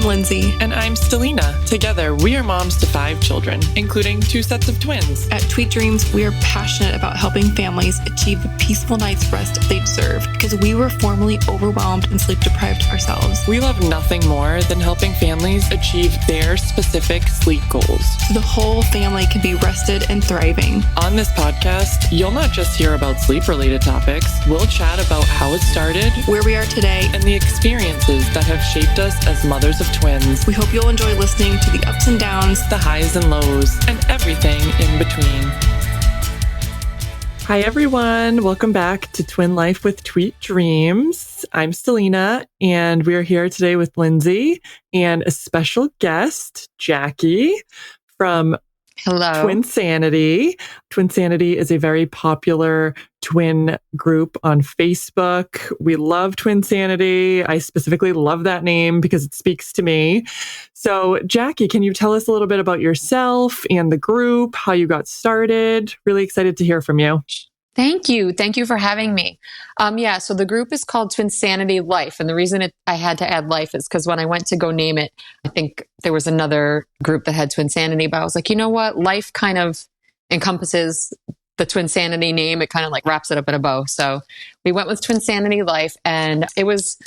I'm Lindsay. And I'm Stelina. Together, we are moms to 5 children, including 2 sets of twins. At Tweet Dreams, we are passionate about helping families achieve the peaceful night's rest they deserve because we were formerly overwhelmed and sleep deprived ourselves. We love nothing more than helping families achieve their specific sleep goals, so the whole family can be rested and thriving. On this podcast, you'll not just hear about sleep-related topics. We'll chat about how it started, where we are today, and the experiences that have shaped us as mothers of twins. We hope you'll enjoy listening to the ups and downs, the highs and lows, and everything in between. Hi, everyone. Welcome back to Twin Life with Tweet Dreams. I'm Stelina, and we're here today with Lindsay and a special guest, Jackie, from Hello. Twinsanity. Twinsanity is a very popular twin group on Facebook. We love Twinsanity. I specifically love that name because it speaks to me. So, Jackie, can you tell us a little bit about yourself and the group, how you got started? Really excited to hear from you. Thank you. Thank you for having me. So the group is called Twinsanity Life. And the reason I had to add life is because when I went to go name it, I think there was another group that had Twinsanity, but I was like, you know what? Life kind of encompasses the Twinsanity name. It kind of like wraps it up in a bow. So we went with Twinsanity Life. And it was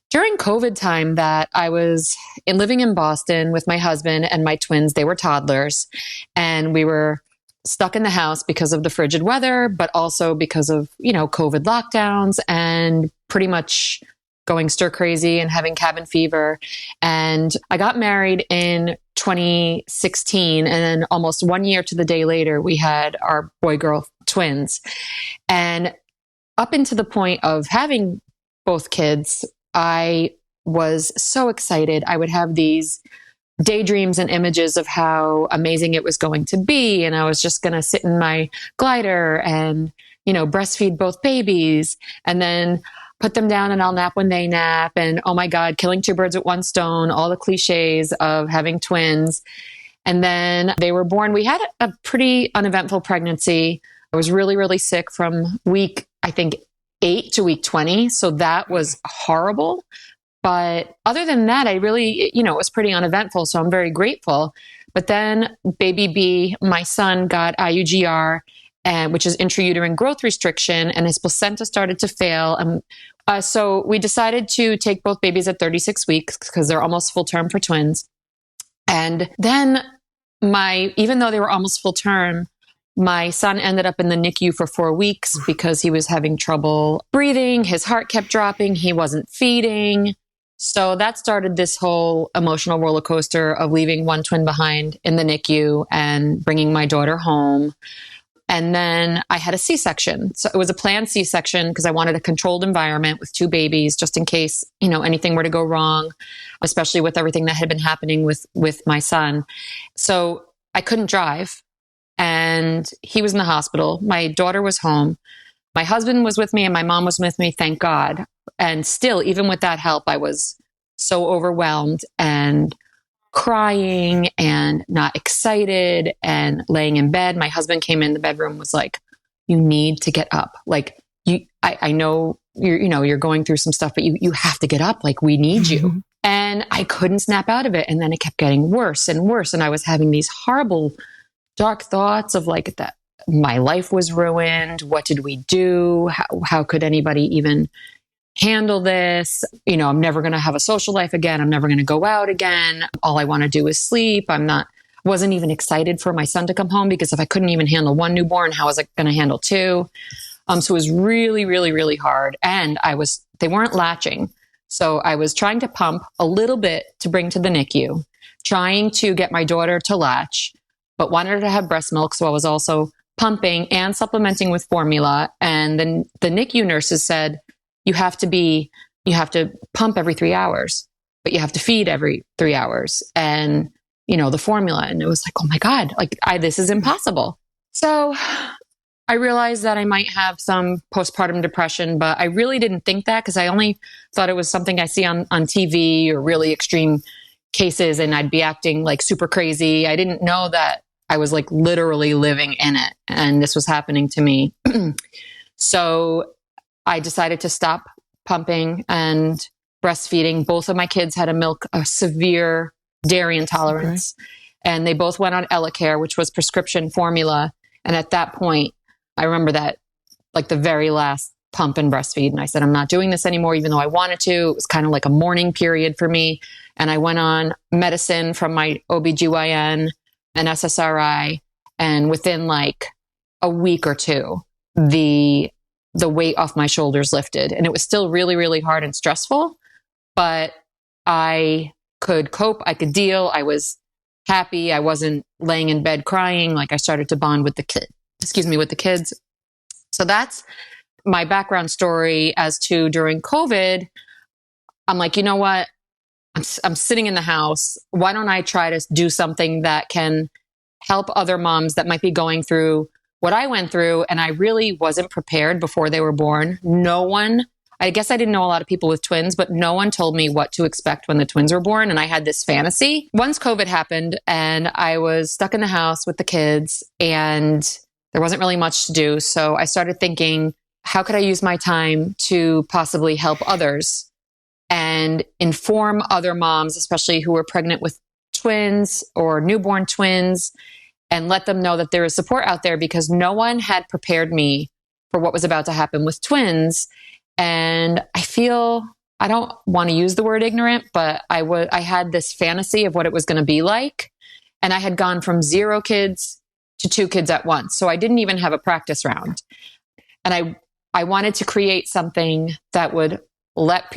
during COVID time that I was living in Boston with my husband and my twins. They were toddlers, and we were stuck in the house because of the frigid weather, but also because of, COVID lockdowns and pretty much going stir crazy and having cabin fever. And I got married in 2016. And then almost 1 year to the day later, we had our boy-girl twins. And up into the point of having both kids, I was so excited. I would have these daydreams and images of how amazing it was going to be. And I was just going to sit in my glider and, breastfeed both babies and then put them down and I'll nap when they nap. And oh my God, killing 2 birds with 1 stone, all the cliches of having twins. And then they were born. We had a pretty uneventful pregnancy. I was really, really sick from week, I think, 8 to week 20. So that was horrible. But other than that, I really, it was pretty uneventful. So I'm very grateful. But then baby B, my son, got IUGR, which is intrauterine growth restriction, and his placenta started to fail. And so we decided to take both babies at 36 weeks because they're almost full term for twins. And then even though they were almost full term, my son ended up in the NICU for 4 weeks because he was having trouble breathing. His heart kept dropping. He wasn't feeding. So that started this whole emotional roller coaster of leaving one twin behind in the NICU and bringing my daughter home. And then I had a C-section. So it was a planned C-section because I wanted a controlled environment with 2 babies, just in case, anything were to go wrong, especially with everything that had been happening with my son. So I couldn't drive and he was in the hospital. My daughter was home. My husband was with me and my mom was with me, thank God. And still, even with that help, I was so overwhelmed and crying and not excited and laying in bed. My husband came in the bedroom, was like, you need to get up. Like, I know you're going through some stuff, but you have to get up. Like, we need you. And I couldn't snap out of it. And then it kept getting worse and worse. And I was having these horrible, dark thoughts of like that my life was ruined. What did we do? How could anybody even handle this? I'm never going to have a social life again. I'm never going to go out again. All I want to do is sleep. Wasn't even excited for my son to come home because if I couldn't even handle 1 newborn, how was I going to handle 2? So it was really, really, really hard. And they weren't latching. So I was trying to pump a little bit to bring to the NICU, trying to get my daughter to latch, but wanted her to have breast milk. So I was also pumping and supplementing with formula. And then the NICU nurses said, you have to pump every 3 hours, but you have to feed every 3 hours and, the formula. And it was like, oh my God, this is impossible. So I realized that I might have some postpartum depression, but I really didn't think that because I only thought it was something I see on TV or really extreme cases and I'd be acting like super crazy. I didn't know that I was like literally living in it and this was happening to me. So I decided to stop pumping and breastfeeding. Both of my kids had a severe dairy intolerance. Okay. And they both went on Elecare, which was prescription formula. And at that point, I remember that like the very last pump and breastfeed. And I said, I'm not doing this anymore, even though I wanted to. It was kind of like a mourning period for me. And I went on medicine from my OBGYN and SSRI. And within like a week or two, the weight off my shoulders lifted. And it was still really, really hard and stressful, but I could cope. I could deal. I was happy. I wasn't laying in bed crying. Like I started to bond with the kids. So that's my background story as to during COVID. I'm like, you know what? I'm sitting in the house. Why don't I try to do something that can help other moms that might be going through what I went through? And I really wasn't prepared before they were born. I guess I didn't know a lot of people with twins, but no one told me what to expect when the twins were born. And I had this fantasy. Once COVID happened and I was stuck in the house with the kids and there wasn't really much to do. So I started thinking, how could I use my time to possibly help others and inform other moms, especially who were pregnant with twins or newborn twins, and let them know that there is support out there, because no one had prepared me for what was about to happen with twins. And I don't want to use the word ignorant, but I had this fantasy of what it was going to be like. And I had gone from 0 kids to 2 kids at once. So I didn't even have a practice round. And I wanted to create something that would let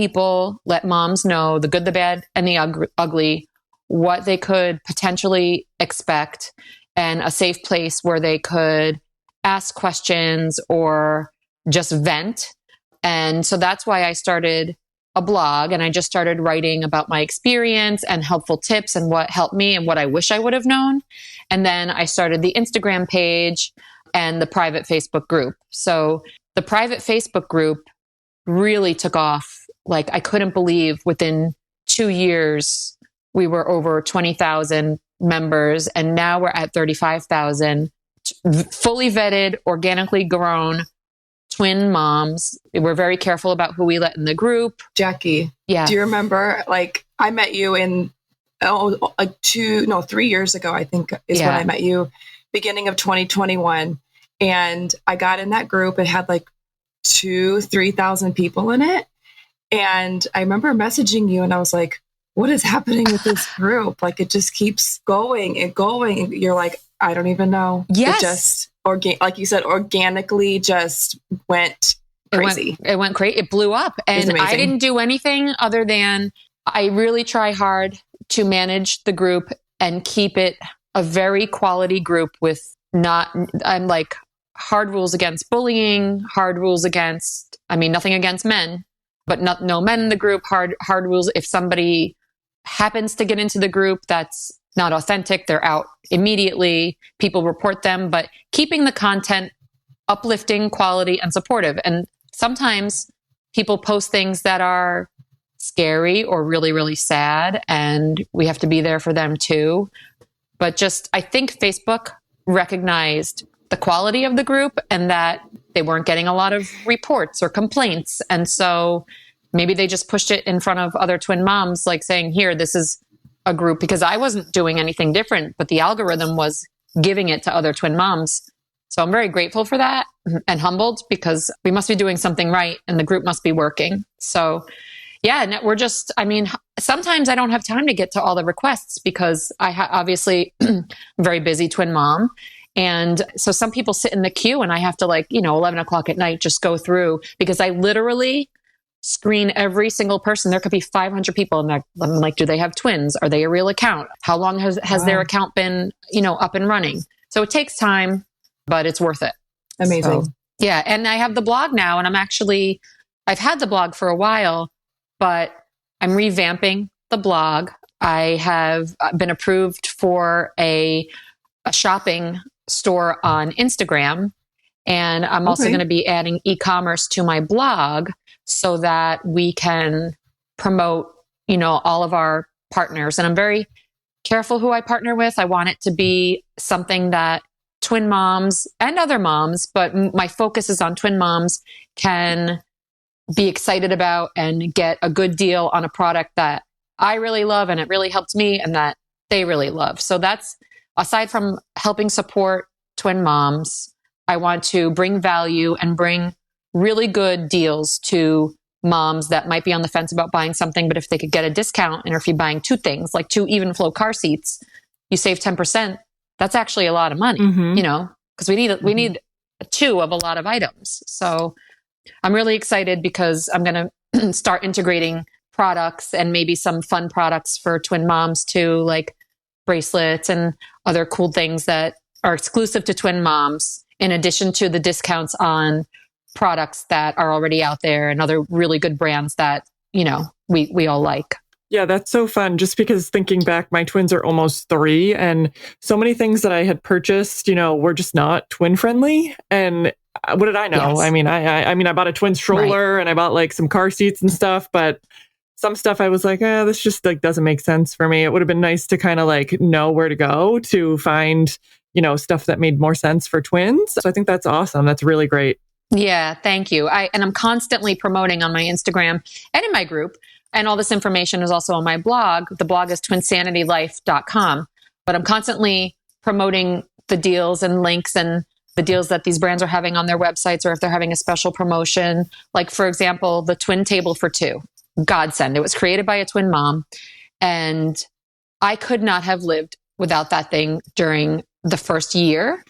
moms know the good, the bad, and the ugly, what they could potentially expect, and a safe place where they could ask questions or just vent. And so that's why I started a blog, and I just started writing about my experience and helpful tips and what helped me and what I wish I would have known. And then I started the Instagram page and the private Facebook group. So the private Facebook group really took off. Like I couldn't believe within 2 years, we were over 20,000 members, and now we're at 35,000 fully vetted, organically grown twin moms. We're very careful about who we let in the group. Jackie, yeah. Do you remember, like, I met you in 3 years ago, I think is when I met you, beginning of 2021. And I got in that group. It had like 3,000 people in it. And I remember messaging you and I was like, what is happening with this group? Like, it just keeps going and going. And you're like, I don't even know. Yes. It just, like you said, organically just went crazy. It went crazy. It blew up. And I didn't do anything other than I really try hard to manage the group and keep it a very quality group with I'm like hard rules against bullying, hard rules against, nothing against men, but no men in the group, hard rules. If somebody happens to get into the group that's not authentic, they're out immediately. People report them, but keeping the content uplifting, quality, and supportive. And sometimes people post things that are scary or really, really sad, and we have to be there for them too. But I think Facebook recognized the quality of the group and that they weren't getting a lot of reports or complaints. And so maybe they just pushed it in front of other twin moms, like saying, here, this is a group, because I wasn't doing anything different, but the algorithm was giving it to other twin moms. So I'm very grateful for that and humbled, because we must be doing something right and the group must be working. So yeah, we're just, sometimes I don't have time to get to all the requests because I obviously I'm a very busy twin mom. And so some people sit in the queue and I have to 11 o'clock at night, just go through, because I literally screen every single person. There could be 500 people and I'm like, do they have twins? Are they a real account? How long has their account been, up and running? So it takes time, but it's worth it. Amazing. So, yeah. And I have the blog now, and I've had the blog for a while, but I'm revamping the blog. I have been approved for a shopping store on Instagram, and I'm also going to be adding e-commerce to my blog so that we can promote, all of our partners. And I'm very careful who I partner with. I want it to be something that twin moms and other moms, but my focus is on twin moms, can be excited about and get a good deal on a product that I really love and it really helped me and that they really love. So that's, aside from helping support twin moms, I want to bring value and bring really good deals to moms that might be on the fence about buying something, but if they could get a discount, and if you're buying two things, like 2 even flow car seats, you save 10%. That's actually a lot of money, because we need 2 of a lot of items. So I'm really excited because I'm going to start integrating products and maybe some fun products for twin moms too, like bracelets and other cool things that are exclusive to twin moms, in addition to the discounts on products that are already out there and other really good brands that, we all like. Yeah, that's so fun. Just because thinking back, my twins are almost 3, and so many things that I had purchased, were just not twin friendly. And what did I know? Yes. I mean, I bought a twin stroller and I bought like some car seats and stuff, but some stuff I was like, this just like doesn't make sense for me. It would have been nice to kind of like know where to go to find, stuff that made more sense for twins. So I think that's awesome. That's really great. Yeah, thank you. I'm constantly promoting on my Instagram and in my group. And all this information is also on my blog. The blog is TWINSANITYLIFE.com. But I'm constantly promoting the deals and links and the deals that these brands are having on their websites, or if they're having a special promotion. Like, for example, the twin table for 2. Godsend. It was created by a twin mom. And I could not have lived without that thing during the first year,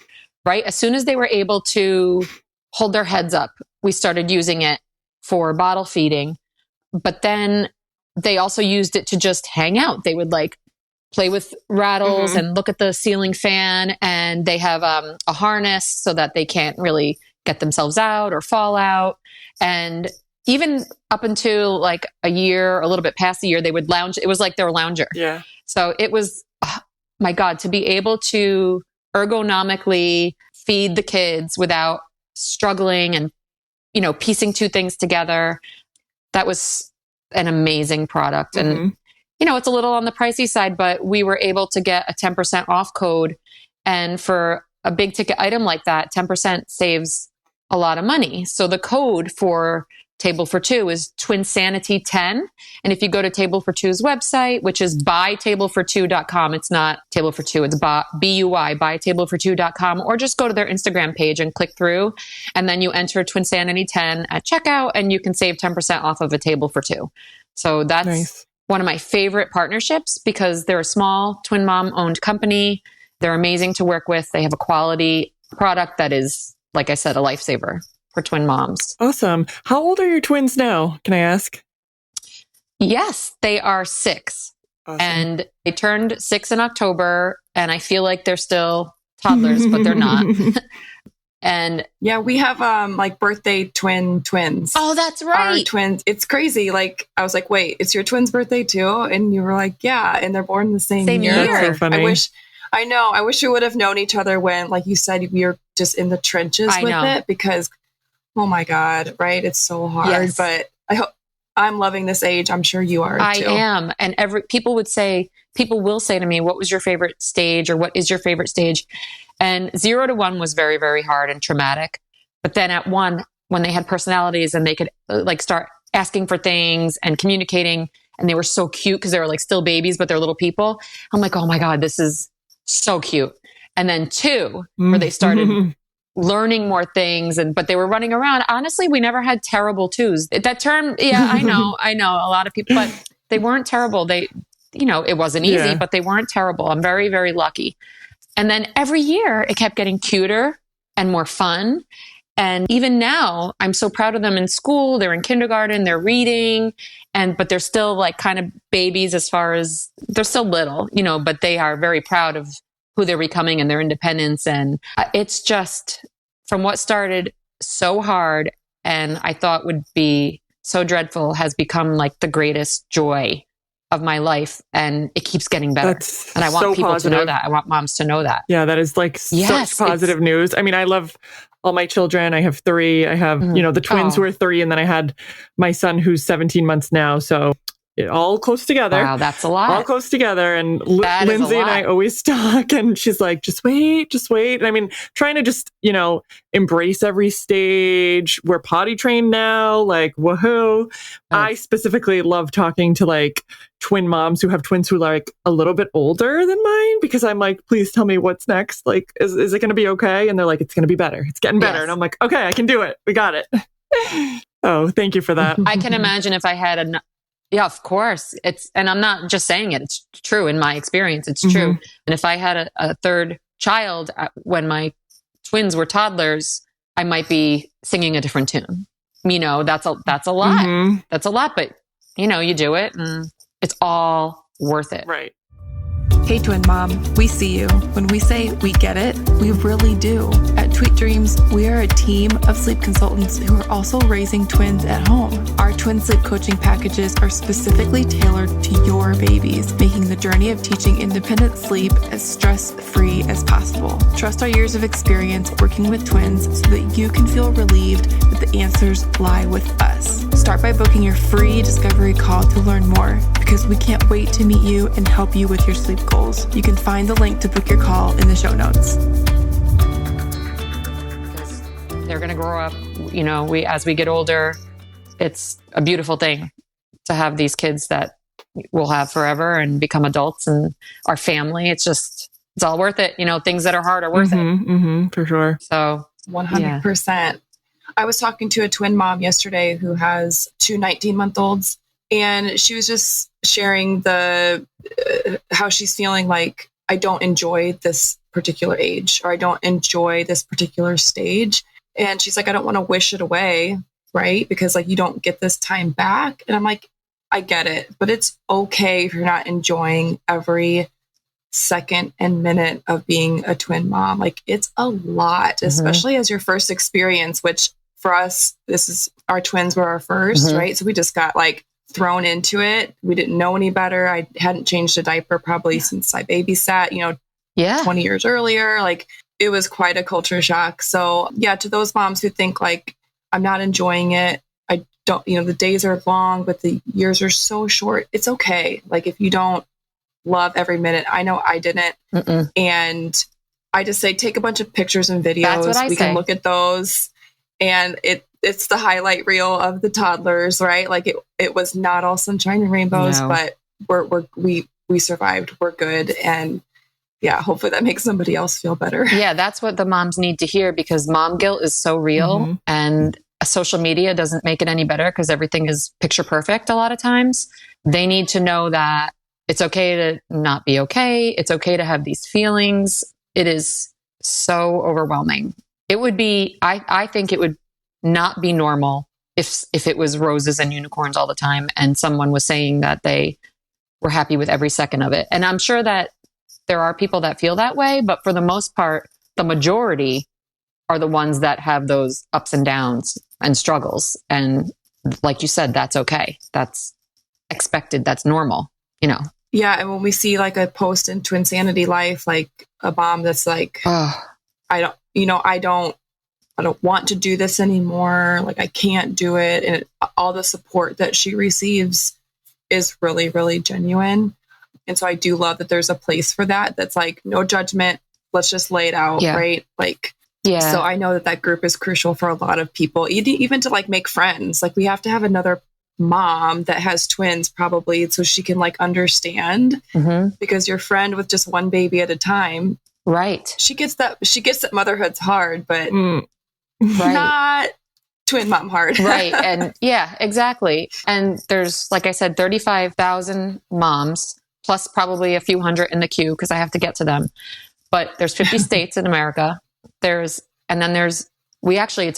right? As soon as they were able to hold their heads up, we started using it for bottle feeding. But then they also used it to just hang out. They would like play with rattles and look at the ceiling fan. And they have a harness so that they can't really get themselves out or fall out. And even up until like a year, a little bit past a year, they would lounge. It was like their lounger. Yeah. So it was, my God, to be able to ergonomically feed the kids without struggling and, piecing 2 things together. That was an amazing product. And, it's a little on the pricey side, but we were able to get a 10% off code. And for a big ticket item like that, 10% saves a lot of money. So the code for Table for 2 is TWINSANITY10. And if you go to Table for 2's website, which is buytablefor2.com, it's not Table for 2, it's BUY, buytablefor2.com, or just go to their Instagram page and click through. And then you enter TWINSANITY10 at checkout and you can save 10% off of a Table for 2. So that's one of my favorite partnerships because they're a small twin mom owned company. They're amazing to work with. They have a quality product that is, like I said, a lifesaver for twin moms. Awesome. How old are your twins now? Can I ask? Yes, they are 6. Awesome. And they turned 6 in October, and I feel like they're still toddlers, but they're not. And yeah, we have like birthday twins. Oh, that's right. Our twins. It's crazy. Like I was like, wait, it's your twin's birthday too? And you were like, yeah, and they're born the same year. That's so funny. I wish we would have known each other when, like you said, we were just in the trenches with it because, oh my God, right? It's so hard. Yes. But I'm loving this age. I'm sure you are too. I am. And people will say to me, what was your favorite stage or what is your favorite stage? And 0 to 1 was very, very hard and traumatic. But then at 1, when they had personalities and they could like start asking for things and communicating, and they were so cute because they were like still babies, but they're little people. I'm like, oh my God, this is so cute. And then 2, where they started learning more things, but they were running around. Honestly, we never had terrible 2s. That term, yeah, I know a lot of people, but they weren't terrible. It wasn't easy, but they weren't terrible. I'm very, very lucky. And then every year it kept getting cuter and more fun. And even now, I'm so proud of them in school. They're in kindergarten, they're reading, but they're still like kind of babies as far as they're still little, but they are very proud of who they're becoming and their independence. And it's just from what started so hard and I thought would be so dreadful has become like the greatest joy of my life. And it keeps getting better. And I want so people to know that. I want moms to know that. Yeah, that is like such positive news. I mean, I love all my children. I have 3. I have, the twins who are 3. And then I had my son who's 17 months now. So all close together. Wow, that's a lot. All close together. And That is a Lindsay and I lot. always talk, and she's like, just wait. And I mean, trying to just, embrace every stage. We're potty trained now, like, woohoo. I specifically love talking to like twin moms who have twins who are like a little bit older than mine, because I'm like, please tell me what's next. Like, is it going to be okay? And they're like, it's going to be better. It's getting better. Yes. And I'm like, okay, I can do it. We got it. Oh, thank you for that. I can imagine if I had yeah, of course. And I'm not just saying it. It's true in my experience. It's true. And if I had a third child when my twins were toddlers, I might be singing a different tune. That's a lot. That's a lot, but you do it and it's all worth it. Right. Hey, twin mom, we see you. When we say we get it, we really do. At Tweet Dreams, we are a team of sleep consultants who are also raising twins at home. Our twin sleep coaching packages are specifically tailored to your babies, making the journey of teaching independent sleep as stress-free as possible. Trust our years of experience working with twins so that you can feel relieved that the answers lie with us. Start by booking your free discovery call to learn more, because we can't wait to meet you and help you with your sleep goals. You can find the link to book your call in the show notes. Because they're going to grow up, as we get older, it's a beautiful thing to have these kids that we'll have forever and become adults and our family. It's all worth it. Things that are hard are worth it. For sure. So 100%. Yeah. I was talking to a twin mom yesterday who has two 19-month-olds, and she was just sharing how she's feeling like, I don't enjoy this particular age, or I don't enjoy this particular stage. And she's like, I don't want to wish it away, right? Because like you don't get this time back. And I'm like, I get it, but it's okay if you're not enjoying every second and minute of being a twin mom. Like it's a lot, especially as your first experience, which for us, our twins were our first, right? So we just got like thrown into it. We didn't know any better. I hadn't changed a diaper probably since I babysat, 20 years earlier. Like it was quite a culture shock. So yeah, to those moms who think like, I'm not enjoying it, I don't, the days are long, but the years are so short. It's okay. Like if you don't love every minute, I know I didn't. And I just say, take a bunch of pictures and videos. That's what I say. Can look at those. And it's the highlight reel of the toddlers, right? Like it was not all sunshine and rainbows, but we survived. We're good. And yeah, hopefully that makes somebody else feel better. Yeah, that's what the moms need to hear, because mom guilt is so real, and social media doesn't make it any better because everything is picture perfect a lot of times. They need to know that it's okay to not be okay. It's okay to have these feelings. It is so overwhelming. It would be, I think it would not be normal if it was roses and unicorns all the time and someone was saying that they were happy with every second of it. And I'm sure that there are people that feel that way, but for the most part, the majority are the ones that have those ups and downs and struggles. And like you said, that's okay. That's expected. That's normal, Yeah. And when we see like a post in Twinsanity Life, like a mom that's like, I don't want to do this anymore. Like I can't do it. And all the support that she receives is really, really genuine. And so I do love that there's a place for that. That's like, no judgment. Let's just lay it out. Right. Like, so I know that group is crucial for a lot of people, even to like make friends. Like we have to have another mom that has twins probably, so she can like understand, because your friend with just one baby at a time, right? She gets that motherhood's hard, but not twin mom hard. Right. And yeah, exactly. And there's, like I said, 35,000 moms plus probably a few hundred in the queue, because I have to get to them. But there's 50 states in America. It's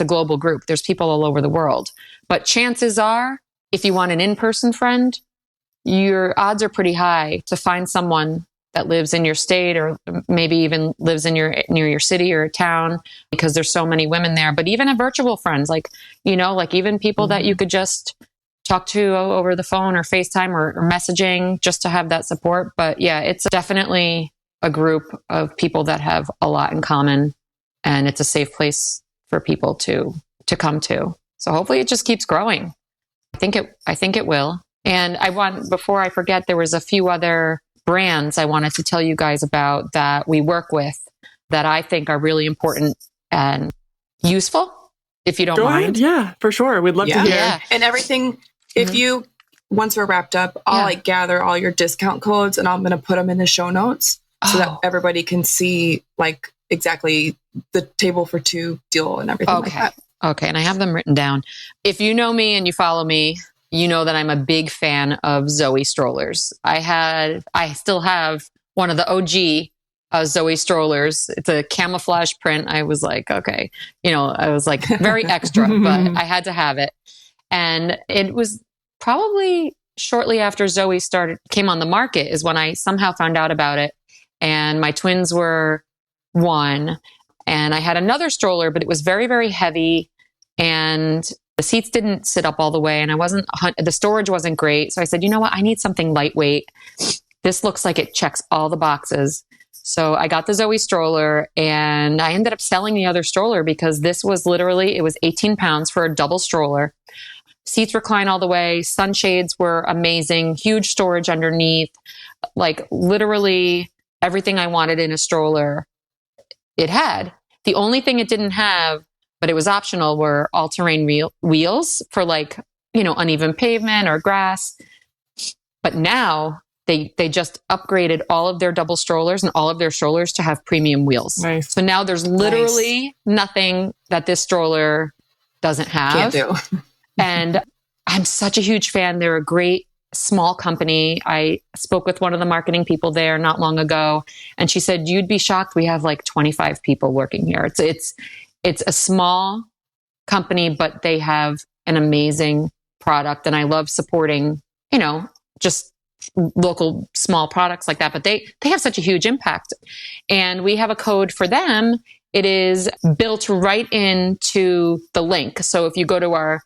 a global group. There's people all over the world. But chances are, if you want an in-person friend, your odds are pretty high to find someone that lives in your state, or maybe even lives near your city or town, because there's so many women there. But even a virtual friends, like even people that you could just talk to over the phone or FaceTime or messaging, just to have that support. But yeah, it's definitely a group of people that have a lot in common, and it's a safe place for people to come to. So hopefully it just keeps growing. I think it will. And before I forget, there was a few other brands I wanted to tell you guys about that we work with that I think are really important and useful, if you don't Go mind. ahead. Yeah, for sure. We'd love to hear. Yeah. And everything, if you, once we're wrapped up, I'll like gather all your discount codes and I'm going to put them in the show notes so that everybody can see like exactly the table for two deal and everything like that. Okay. And I have them written down. If you know me and you follow me, you know that I'm a big fan of Zoe strollers. I still have one of the OG Zoe strollers. It's a camouflage print. I was like, okay, I was like very extra, but I had to have it. And it was probably shortly after Zoe came on the market is when I somehow found out about it. And my twins were 1, and I had another stroller, but it was very, very heavy and the seats didn't sit up all the way and the storage wasn't great. So I said, you know what? I need something lightweight. This looks like it checks all the boxes. So I got the Zoe stroller and I ended up selling the other stroller because this was it was 18 pounds for a double stroller. Seats recline all the way. Sunshades were amazing. Huge storage underneath. Like literally everything I wanted in a stroller, it had. The only thing it didn't have, but it was optional, were all-terrain wheels for like, uneven pavement or grass. But now they just upgraded all of their double strollers and all of their strollers to have premium wheels. Nice. So now there's literally nothing that this stroller doesn't have. Can't do. And I'm such a huge fan. They're a great small company. I spoke with one of the marketing people there not long ago, and she said, you'd be shocked. We have like 25 people working here. It's a small company, but they have an amazing product. And I love supporting, just local small products like that, but they have such a huge impact. And we have a code for them. It is built right into the link. So if you go to our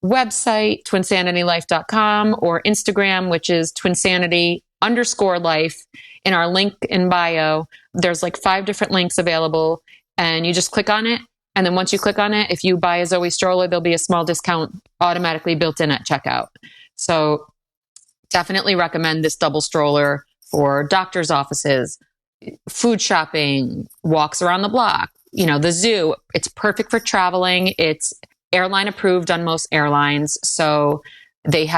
website, TWINSANITYLIFE.com, or Instagram, which is TWINSANITY_life, in our link in bio, there's like 5 different links available, and you just click on it. And then once you click on it, if you buy a Zoe stroller, there'll be a small discount automatically built in at checkout. So definitely recommend this double stroller for doctor's offices, food shopping, walks around the block, the zoo. It's perfect for traveling. It's airline approved on most airlines. So they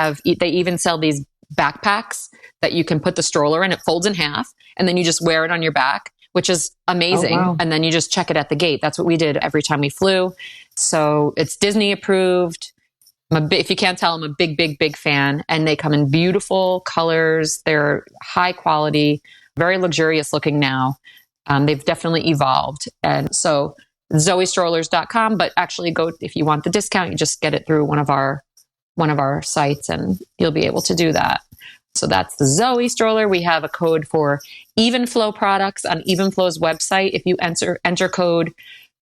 even sell these backpacks that you can put the stroller in. It folds in half and then you just wear it on your back, which is amazing. Oh, wow. And then you just check it at the gate. That's what we did every time we flew. So it's Disney approved. If you can't tell, I'm a big, big, big fan. And they come in beautiful colors. They're high quality, very luxurious looking now. They've definitely evolved. And so zoestrollers.com, but actually if you want the discount, you just get it through one of our sites and you'll be able to do that. So that's the Zoe stroller. We have a code for Evenflow products on Evenflow's website. If you enter code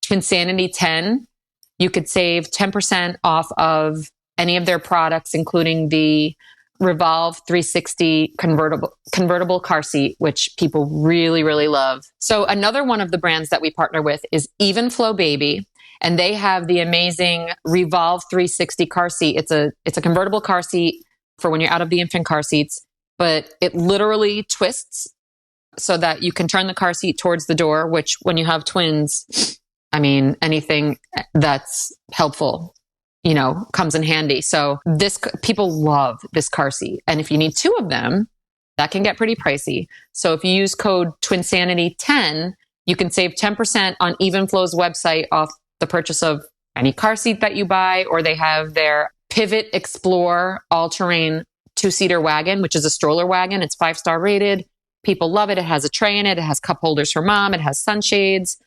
TWINSANITY10, you could save 10% off of any of their products, including the Revolve 360 convertible car seat, which people really, really love. So another one of the brands that we partner with is Evenflow Baby, and they have the amazing Revolve 360 car seat. It's a convertible car seat for when you're out of the infant car seats, but it literally twists so that you can turn the car seat towards the door, which when you have twins, anything that's helpful, comes in handy. So people love this car seat. And if you need 2 of them, that can get pretty pricey. So if you use code TWINSANITY10, you can save 10% on Evenflow's website off the purchase of any car seat that you buy, or they have their Pivot Explore all-terrain 2-seater wagon, which is a stroller wagon. It's 5-star rated. People love it. It has a tray in it. It has cup holders for mom. It has sunshades.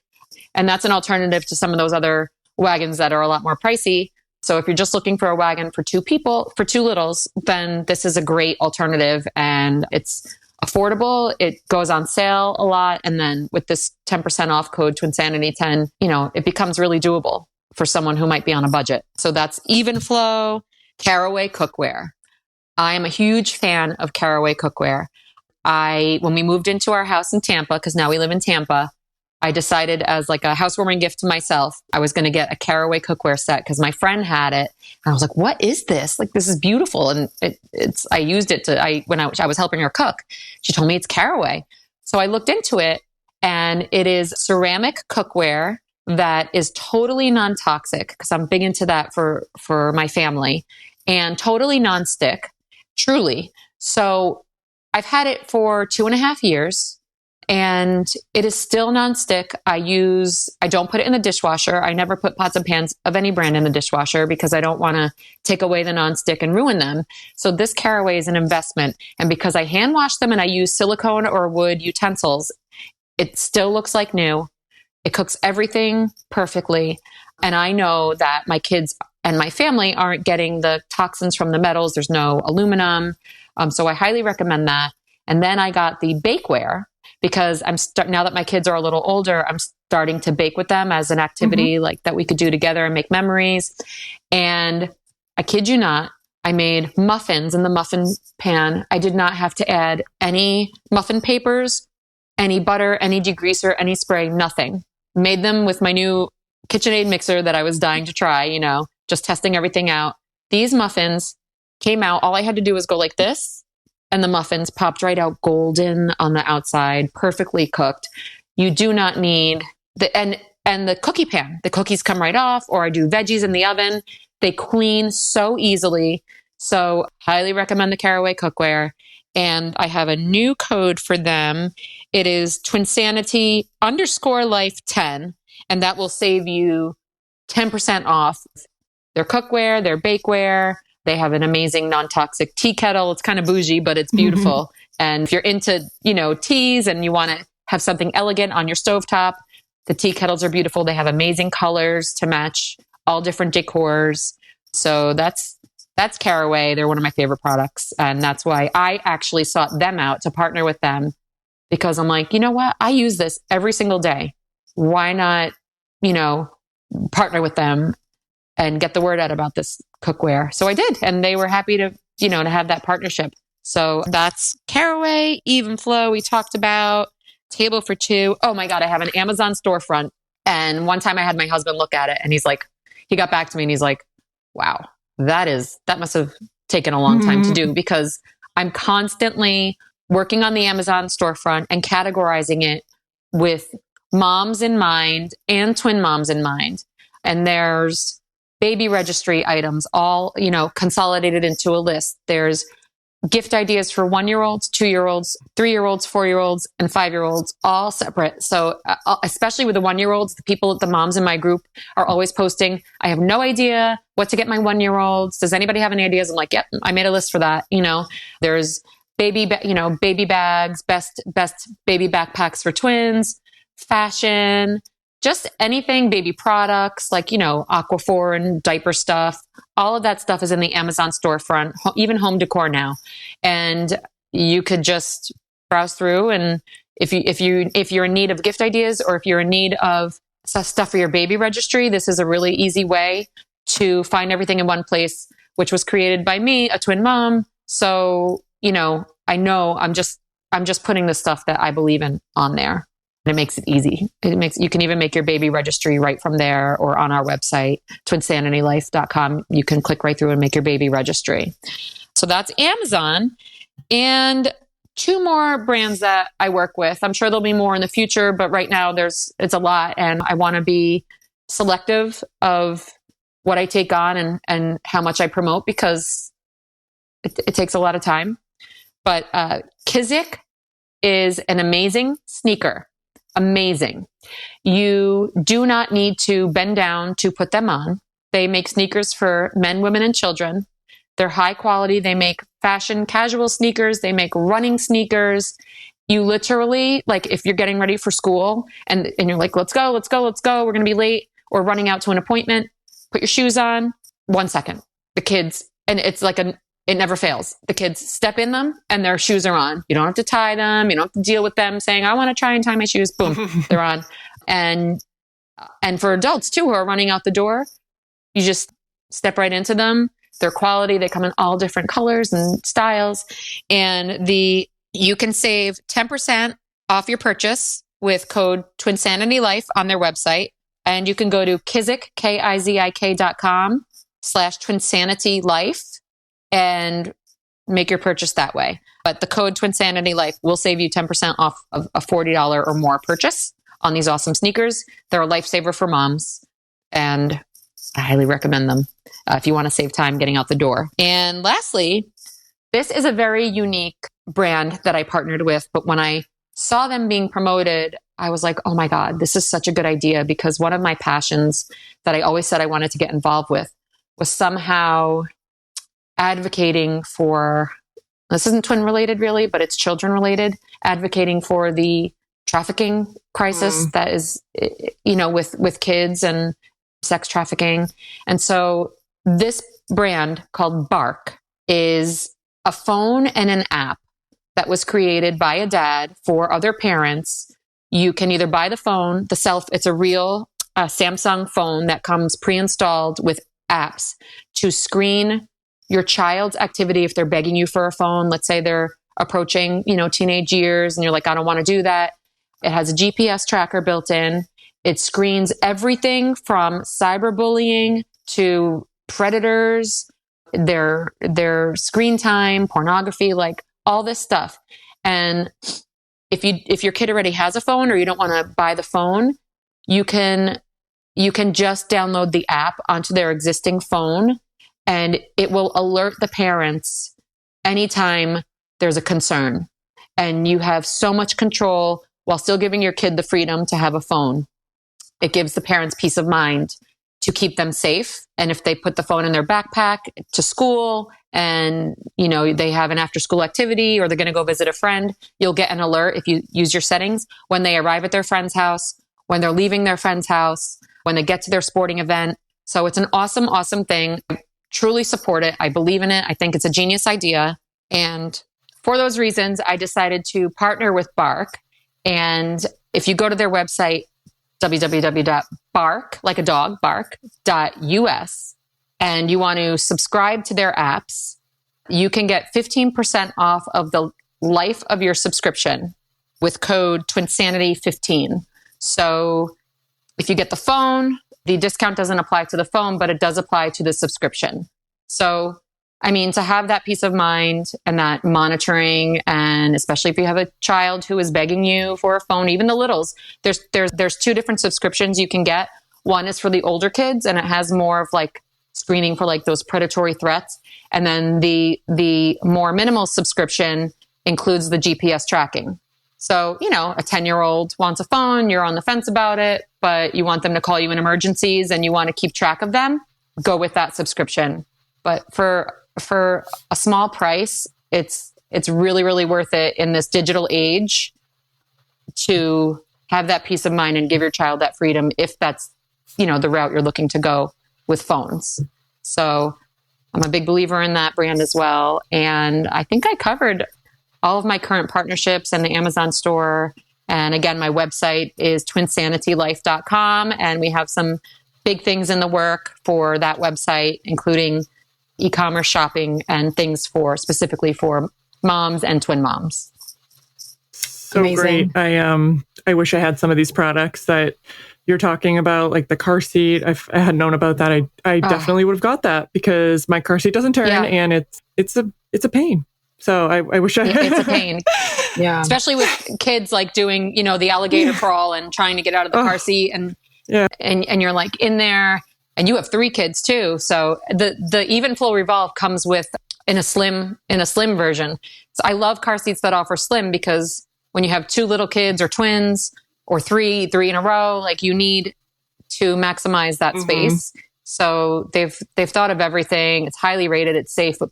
And that's an alternative to some of those other wagons that are a lot more pricey. So if you're just looking for a wagon for 2 people, for 2 littles, then this is a great alternative and it's affordable. It goes on sale a lot. And then with this 10% off code TWINSANITY10, it becomes really doable for someone who might be on a budget. So that's Evenflow, Caraway Cookware. I am a huge fan of Caraway Cookware. When we moved into our house in Tampa, because now we live in Tampa, I decided as like a housewarming gift to myself, I was going to get a Caraway cookware set because my friend had it. And I was like, what is this? Like, this is beautiful. And I used it when I was helping her cook. She told me it's Caraway. So I looked into it, and it is ceramic cookware that is totally non-toxic, because I'm big into that for my family, and totally non-stick, truly. So I've had it for 2.5 years. And it is still nonstick. I don't put it in the dishwasher. I never put pots and pans of any brand in the dishwasher because I don't want to take away the nonstick and ruin them. So this Caraway is an investment. And because I hand wash them and I use silicone or wood utensils, it still looks like new. It cooks everything perfectly. And I know that my kids and my family aren't getting the toxins from the metals. There's no aluminum. So I highly recommend that. And then I got the Bakeware, because now that my kids are a little older, I'm starting to bake with them as an activity like that we could do together and make memories. And I kid you not, I made muffins in the muffin pan. I did not have to add any muffin papers, any butter, any degreaser, any spray, nothing. Made them with my new KitchenAid mixer that I was dying to try, just testing everything out. These muffins came out. All I had to do was go like this, and the muffins popped right out golden on the outside, perfectly cooked. You do not need and the cookie pan. The cookies come right off, or I do veggies in the oven. They clean so easily. So highly recommend the Caraway cookware. And I have a new code for them. It is Twinsanity_Life10, and that will save you 10% off their cookware, their bakeware. They have an amazing non-toxic tea kettle. It's kind of bougie, but it's beautiful. And if you're into, teas and you want to have something elegant on your stovetop, the tea kettles are beautiful. They have amazing colors to match all different decors. So that's Caraway. They're one of my favorite products. And that's why I actually sought them out to partner with them, because I'm like, you know what? I use this every single day. Why not, partner with them and get the word out about this cookware? So I did, and they were happy to have that partnership. So that's Caraway, Even Flow we talked about, Table for Two. Oh my God, I have an Amazon storefront. And one time I had my husband look at it, and he got back to me and he's like, wow, that must have taken a long time to do, because I'm constantly working on the Amazon storefront and categorizing it with moms in mind and twin moms in mind. And there's baby registry items, all, consolidated into a list. There's gift ideas for 1-year-olds, 2-year-olds, 3-year-olds, 4-year-olds, and 5-year-olds, all separate. So especially with the 1-year-olds, the moms in my group are always posting, I have no idea what to get my 1-year-olds. Does anybody have any ideas? I'm like, yep, I made a list for that. There's baby bags, best baby backpacks for twins, fashion, just anything, baby products like, Aquaphor and diaper stuff. All of that stuff is in the Amazon storefront, even home decor now. And you could just browse through. And if you're in need of gift ideas, or if you're in need of stuff for your baby registry, this is a really easy way to find everything in one place, which was created by me, a twin mom. So, I know I'm just putting the stuff that I believe in on there. And it makes it easy. You can even make your baby registry right from there, or on our website, TWINSANITYLIFE.com. You can click right through and make your baby registry. So that's Amazon. And 2 more brands that I work with. I'm sure there'll be more in the future, but right now it's a lot. And I want to be selective of what I take on and how much I promote, because it takes a lot of time. But Kizik is an amazing sneaker. Amazing. You do not need to bend down to put them on. They make sneakers for men, women, and children. They're high quality. They make fashion casual sneakers. They make running sneakers. You literally, like, if you're getting ready for school and you're like, let's go. We're going to be late, or running out to an appointment, put your shoes on. 1 second. The kids, and it's like it never fails. The kids step in them and their shoes are on. You don't have to tie them. You don't have to deal with them saying, I want to try and tie my shoes. Boom, they're on. And for adults too, who are running out the door, you just step right into them. They're quality. They come in all different colors and styles. And you can save 10% off your purchase with code TWINSANITYLIFE on their website. And you can go to kizik.com/TWINSANITYLIFE and make your purchase that way. But the code TWINSANITYLIFE will save you 10% off of a $40 or more purchase on these awesome sneakers. They're a lifesaver for moms, and I highly recommend them if you want to save time getting out the door. And lastly, this is a very unique brand that I partnered with, but when I saw them being promoted, I was like, oh my God, this is such a good idea, because one of my passions that I always said I wanted to get involved with was somehow advocating for, this isn't twin related really, but it's children related, advocating for the trafficking crisis that is, with kids and sex trafficking. And so this brand called Bark is a phone and an app that was created by a dad for other parents. You can either buy the phone, it's a real Samsung phone that comes pre-installed with apps to screen your child's activity if they're begging you for a phone. Let's say they're approaching, teenage years and you're like, I don't want to do that. It has a GPS tracker built in. It screens everything from cyberbullying to predators, their screen time, pornography, like all this stuff. And if your kid already has a phone or you don't want to buy the phone, you can just download the app onto their existing phone, and it will alert the parents anytime there's a concern. And you have so much control while still giving your kid the freedom to have a phone. It gives the parents peace of mind to keep them safe. And if they put the phone in their backpack to school and, they have an after school activity or they're going to go visit a friend, you'll get an alert if you use your settings when they arrive at their friend's house, when they're leaving their friend's house, when they get to their sporting event. So it's an awesome, awesome thing. I truly support it. I believe in it. I think it's a genius idea. And for those reasons, I decided to partner with Bark. And if you go to their website, www.bark, like a dog, bark.us, and you want to subscribe to their apps, you can get 15% off of the life of your subscription with code TWINSANITY15. So if you get the phone, the discount doesn't apply to the phone, but it does apply to the subscription. So, to have that peace of mind and that monitoring, and especially if you have a child who is begging you for a phone, even the littles, there's two different subscriptions you can get. One is for the older kids, and it has more of like screening for like those predatory threats. And then the more minimal subscription includes the GPS tracking. So, a 10-year-old wants a phone, you're on the fence about it, but you want them to call you in emergencies and you want to keep track of them, go with that subscription. But for a small price, it's really, really worth it in this digital age to have that peace of mind and give your child that freedom if that's, the route you're looking to go with phones. So I'm a big believer in that brand as well. And I think I covered all of my current partnerships and the Amazon store. And again, my website is TWINSANITYLIFE.com. And we have some big things in the work for that website, including e-commerce shopping and things specifically for moms and twin moms. So amazing. Great. I wish I had some of these products that you're talking about, like the car seat. If I had known about that, I definitely would have got that, because my car seat doesn't turn and it's a pain. So I wish I had. It's a pain. Yeah. Especially with kids like doing, the alligator crawl and trying to get out of the car seat and you're like in there. And you have 3 kids too. So the Even Flow Revolve comes with in a slim version. So I love car seats that offer slim, because when you have 2 little kids or twins or three in a row, like you need to maximize that space. So they've thought of everything. It's highly rated. It's safe, but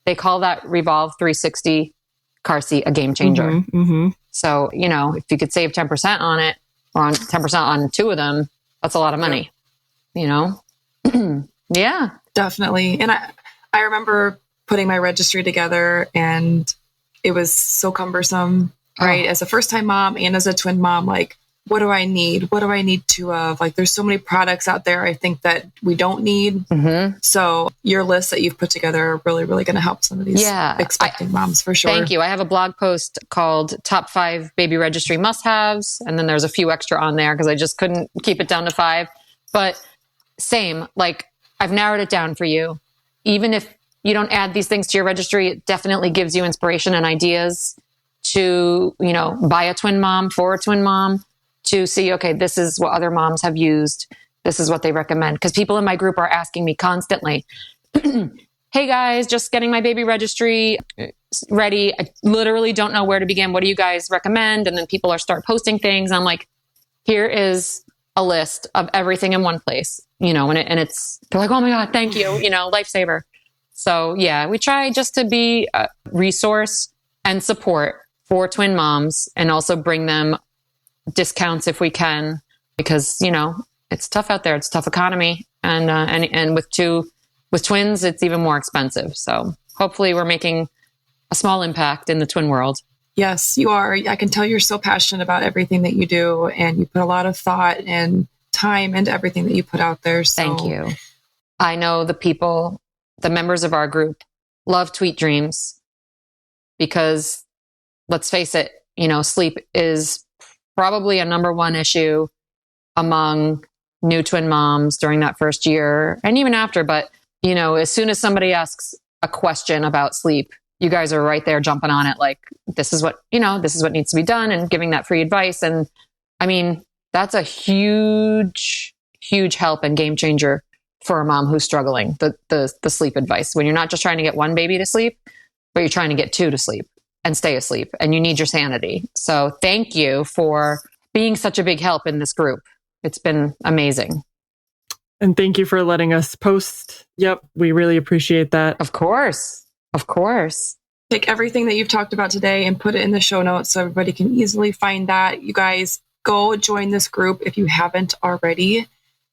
they call that Revolve 360 car seat a game changer. So, if you could save 10% on it, or on 10% on 2 of them, that's a lot of money. Yeah, definitely. And I remember putting my registry together, and it was so cumbersome, right? As a first time mom and as a twin mom, like what do I need? What do I need two of? Like, there's so many products out there I think that we don't need. So your list that you've put together are really, really going to help some of these expecting moms for sure. Thank you. I have a blog post called Top 5 Baby Registry Must-Haves. And then there's a few extra on there because I just couldn't keep it down to 5. But same, like I've narrowed it down for you. Even if you don't add these things to your registry, it definitely gives you inspiration and ideas to, you know, buy a twin mom for a twin mom, to see, okay, this is what other moms have used. This is what they recommend. Because people in my group are asking me constantly, hey guys, just getting my baby registry ready. I literally don't know where to begin. What do you guys recommend? And then people start posting things. I'm like, here is a list of everything in one place, you know, and it's, they're like, oh my God, thank you, you know, lifesaver. So yeah, we try just to be a resource and support for twin moms and also bring them discounts if we can, because, you know, it's tough out there. It's a tough economy. And with twins, it's even more expensive. So hopefully we're making a small impact in the twin world. Yes, you are. I can tell you're so passionate about everything that you do, and you put a lot of thought and time into everything that you put out there. So thank you. I know the members of our group love Tweet Dreams because, let's face it, you know, sleep is probably a number one issue among new twin moms during that first year and even after. But, you know, as soon as somebody asks a question about sleep, you guys are right there jumping on it. Like, this is what needs to be done, and giving that free advice. And I mean, that's a huge, huge help and game changer for a mom who's struggling, the sleep advice, when you're not just trying to get one baby to sleep, but you're trying to get 2 to sleep and stay asleep, and you need your sanity. So thank you for being such a big help in this group. It's been amazing. And thank you for letting us post. Yep, we really appreciate that. Of course. Of course. Take everything that you've talked about today and put it in the show notes so everybody can easily find that. You guys go join this group if you haven't already.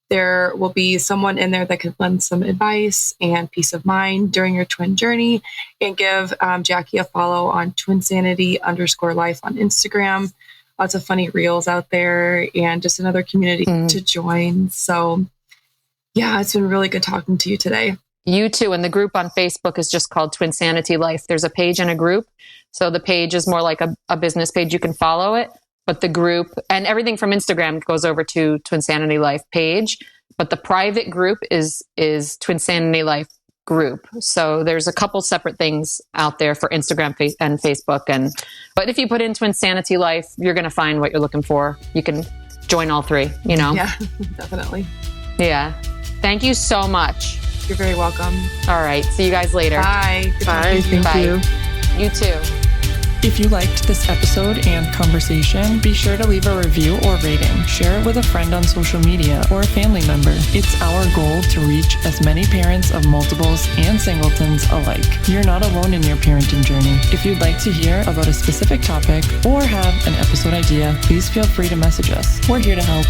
There will be someone in there that can lend some advice and peace of mind during your twin journey. And give Jackie a follow on Twinsanity_life on Instagram. Lots of funny reels out there, and just another community to join. So yeah, it's been really good talking to you today. You too. And the group on Facebook is just called Twinsanity Life. There's a page and a group. So the page is more like a business page. You can follow it. But the group and everything from Instagram goes over to Twinsanity Life page. But the private group is Twinsanity Life group. So there's a couple separate things out there for Instagram and Facebook. But if you put in Twinsanity Life, you're going to find what you're looking for. You can join all 3, you know? Yeah, definitely. Yeah. Thank you so much. You're very welcome. All right. See you guys later. Bye. Bye. Thank you. You too. If you liked this episode and conversation, be sure to leave a review or rating. Share it with a friend on social media or a family member. It's our goal to reach as many parents of multiples and singletons alike. You're not alone in your parenting journey. If you'd like to hear about a specific topic or have an episode idea, please feel free to message us. We're here to help.